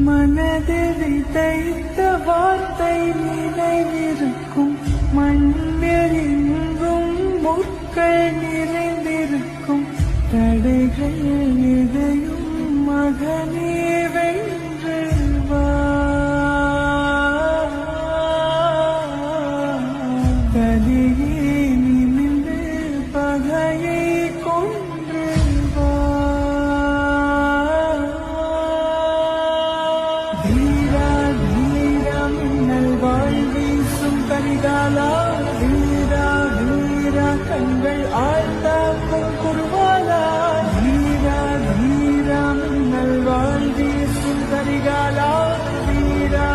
மனது விதைத்த வார்த்தை நினைவிருக்கும், மண்ணில் எங்கும் முற்கள் நிறைந்திருக்கும், தடைகள் எதையும் மகனே வென்று வா. கலியே நிமிர்ந்து பகையை கொன்று வா. வீரா வீரா மின்னல் வாழ் வீசும் கரிகாலா, வீரா வீரா கண்கள் ஆழ்ந்தாக்கும் குருவாலா, வீரா வீரா மின்னல் வாழ் வீசும் கரிகாலா, வீரா